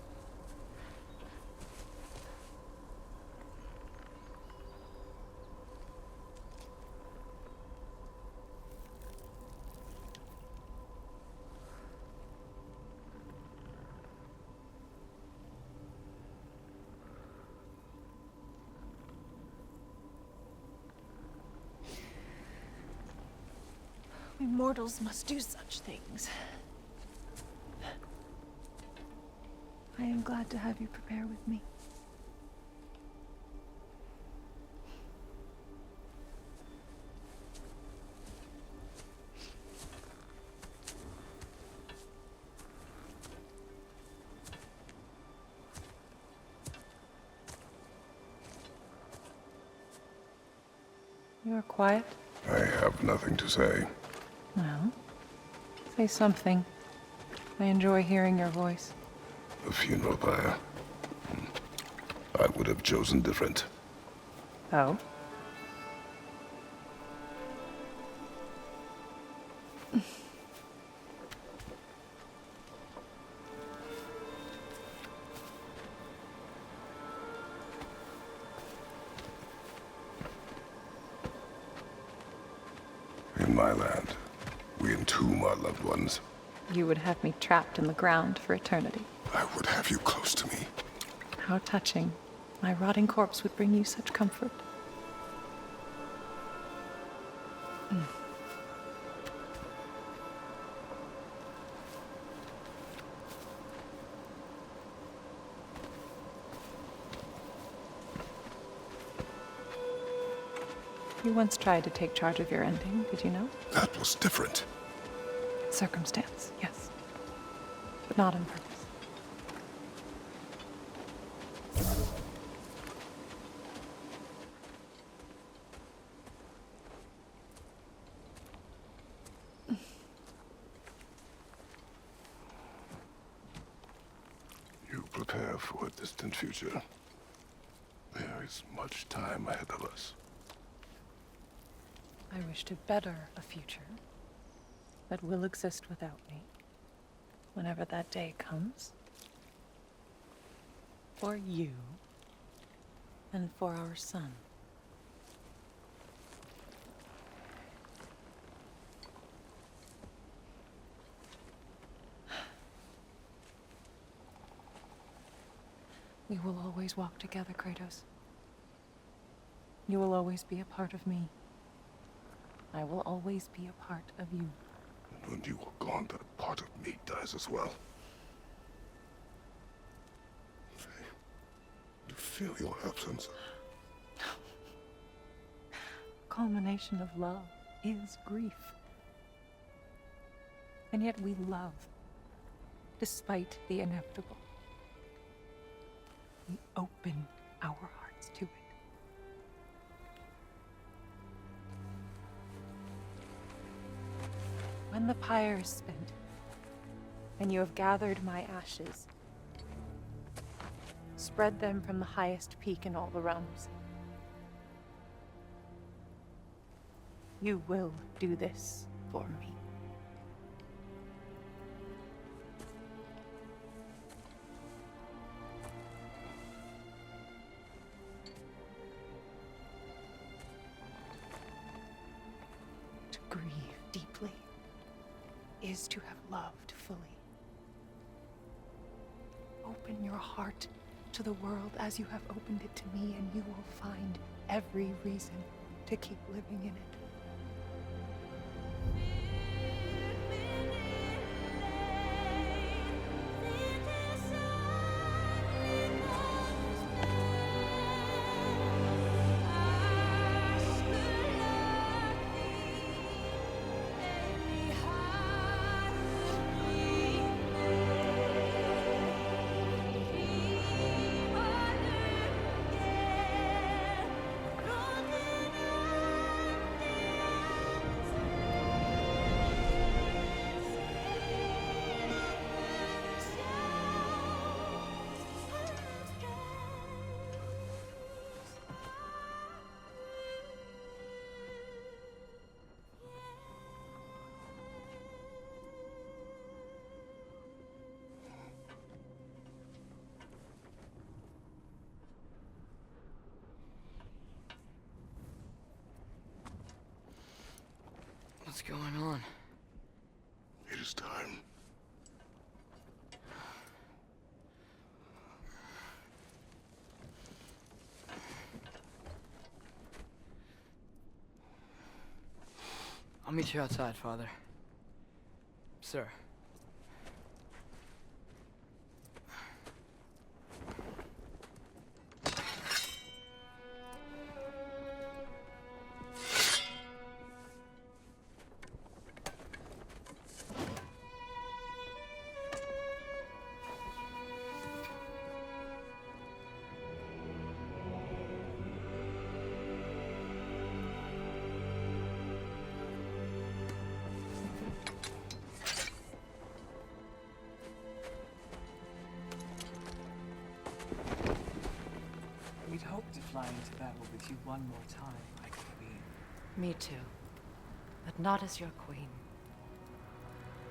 We mortals must do such things. I am glad to have you prepare with me. You are quiet? I have nothing to say. Well, say something. I enjoy hearing your voice. A funeral pyre. I would have chosen different. Oh? In my land, we entomb our loved ones. You would have me trapped in the ground for eternity. I would have you close to me. How touching. my rotting corpse would bring you such comfort. You once tried to take charge of your ending, did you know? That was different. Circumstance, yes. But not on purpose. You prepare for a distant future. There is much time ahead of us. I wish to better a future that will exist without me, whenever that day comes. For you, and for our son. We will always walk together, Kratos. You will always be a part of me. I will always be a part of you. And when you are gone, that part of me dies as well. To feel your absence. Culmination of love is grief. And yet we love, despite the inevitable. We open our hearts to it. When the pyre is spent, and you have gathered my ashes, spread them from the highest peak in all the realms. You will do this for me. To grieve deeply is to have loved fully. Open your heart to the world as you have opened it to me, and you will find every reason to keep living in it. What's going on? It is time. I'll meet you outside, Father. Sir. We'd hoped to fly into battle with you one more time, my queen. Me too. But not as your queen.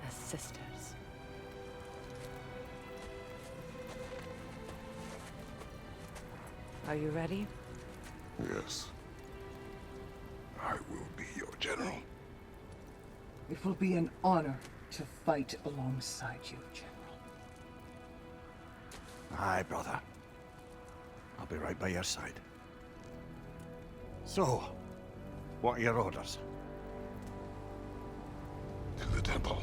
As sisters. Are you ready? Yes. I will be your general. It will be an honor to fight alongside you, General. Aye, brother. I'll be right by your side. So, what are your orders? To the temple.